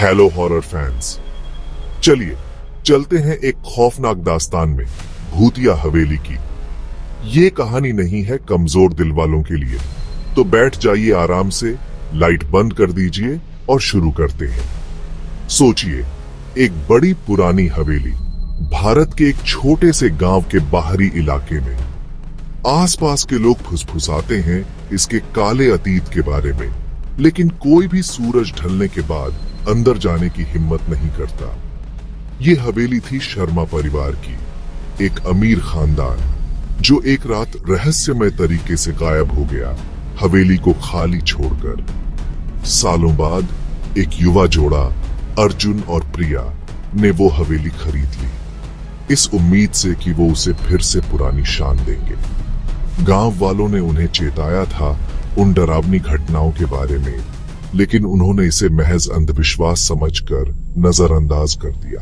Hello horror fans, चलिए चलते हैं एक खौफनाक दास्तान में, भूतिया हवेली की। ये कहानी नहीं है कमजोर दिल वालों के लिए, तो बैठ जाइए आराम से, लाइट बंद कर दीजिए और शुरू करते हैं। सोचिए, एक बड़ी पुरानी हवेली, भारत के एक छोटे से गांव के बाहरी इलाके में। आसपास के लोग फुसफुसाते हैं इसके काले अतीत के बारे में, लेकिन कोई भी सूरज ढलने के बाद अंदर जाने की हिम्मत नहीं करता। ये हवेली थी शर्मा परिवार की, एक अमीर खानदान जो एक रात रहस्यमय तरीके से गायब हो गया, हवेली को खाली छोड़कर। सालों बाद एक युवा जोड़ा, अर्जुन और प्रिया, ने वो हवेली खरीद ली, इस उम्मीद से कि वो उसे फिर से पुरानी शान देंगे। गांव वालों ने उन्हें चेताया था उन डरावनी घटनाओं के बारे में, लेकिन उन्होंने इसे महज अंधविश्वास समझकर नजरअंदाज कर दिया।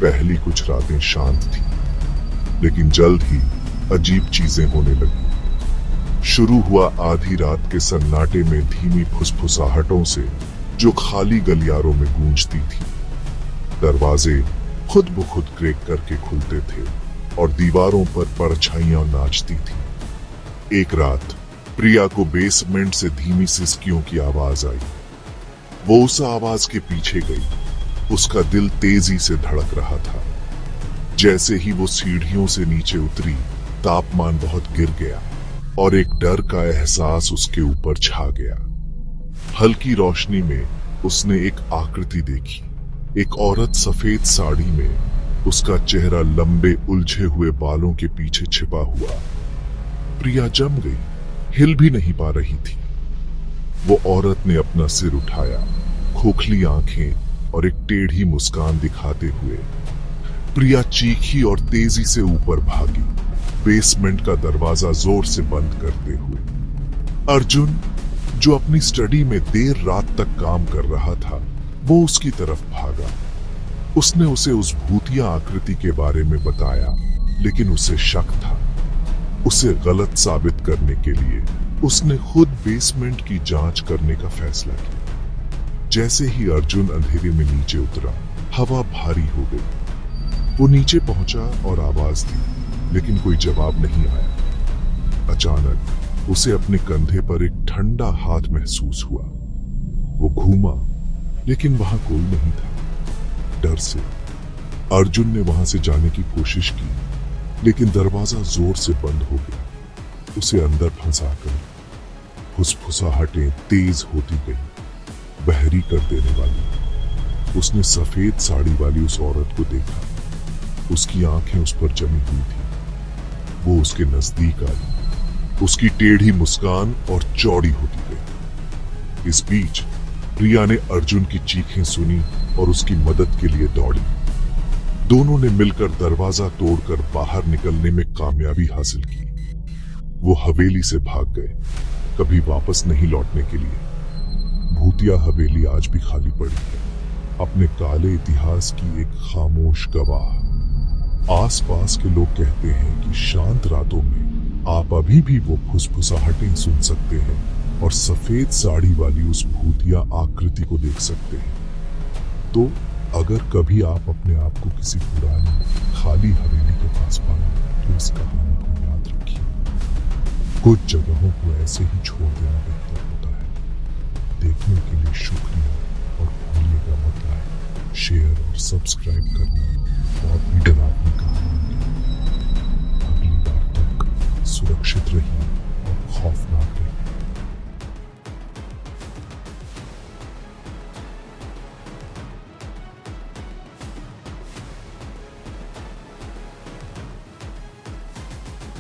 पहली कुछ रातें शांत थी, लेकिन जल्द ही अजीब चीजें होने लगी। शुरू हुआ आधी रात के सन्नाटे में धीमी फुसफुसाहटों से, जो खाली गलियारों में गूंजती थी। दरवाजे खुद ब खुद क्रेक करके खुलते थे और दीवारों पर परछाइयां नाचती थी। एक रात प्रिया को बेसमेंट से धीमी सिसकियों की आवाज आई। वो उस आवाज के पीछे गई। उसका दिल तेजी से धड़क रहा था। जैसे ही वो सीढ़ियों से नीचे उतरी, तापमान बहुत गिर गया और एक डर का एहसास उसके ऊपर छा गया। हल्की रोशनी में उसने एक आकृति देखी, एक औरत सफेद साड़ी में, उसका चेहरा लंबे उलझे हुए बालों के पीछे छिपा हुआ। प्रिया जम गई, हिल भी नहीं पा रही थी। वो औरत ने अपना सिर उठाया, खोखली आंखें और एक टेढ़ी मुस्कान दिखाते हुए। प्रिया चीखी और तेजी से ऊपर भागी, बेसमेंट का दरवाजा जोर से बंद करते हुए। अर्जुन, जो अपनी स्टडी में देर रात तक काम कर रहा था, वो उसकी तरफ भागा। उसने उसे उस भूतिया आकृति के बारे में बताया, लेकिन उसे शक था। उसे गलत साबित करने के लिए उसने खुद बेसमेंट की जांच करने का फैसला किया। जैसे ही अर्जुन अंधेरे में नीचे उतरा, हवा भारी हो गई। वो नीचे पहुंचा और आवाज दी, लेकिन कोई जवाब नहीं आया। अचानक उसे अपने कंधे पर एक ठंडा हाथ महसूस हुआ। वो घूमा, लेकिन वहां कोई नहीं था। डर से अर्जुन ने वहां से जाने की कोशिश की, लेकिन दरवाजा जोर से बंद हो गया। उसे अंदर फंसाकर फुसफुसाहटें तेज होती गई, बहरी कर देने वाली। उसने सफेद साड़ी वाली उस औरत को देखा। उसकी आंखें उस पर जमी हुई थी। वो उसके नजदीक आई, उसकी टेढ़ी मुस्कान और चौड़ी होती गई। इस बीच प्रिया ने अर्जुन की चीखें सुनी और उसकी मदद के लिए दौड़ी। दोनों ने मिलकर दरवाजा तोड़कर बाहर निकलने में कामयाबी हासिल की। वो हवेली से भाग गए, कभी वापस नहीं लौटने के लिए। भूतिया हवेली आज भी खाली पड़ी है, अपने काले इतिहास की एक खामोश गवाह। आसपास के लोग कहते हैं कि शांत रातों में आप अभी भी वो फुसफुसाहटें सुन सकते हैं और सफेद साड़ी वाली उस भूतिया आकृति को देख सकते हैं। तो अगर कभी आप अपने आप को किसी पुरानी खाली हवेली के पास पाए, तो इस कहानी को याद रखिए। कुछ जगहों को ऐसे ही छोड़ देना बेहतर होता है। देखने के लिए शुक्रिया और भूलिएगा मत लाइक, शेयर और सब्सक्राइब करना बहुत भी डरावना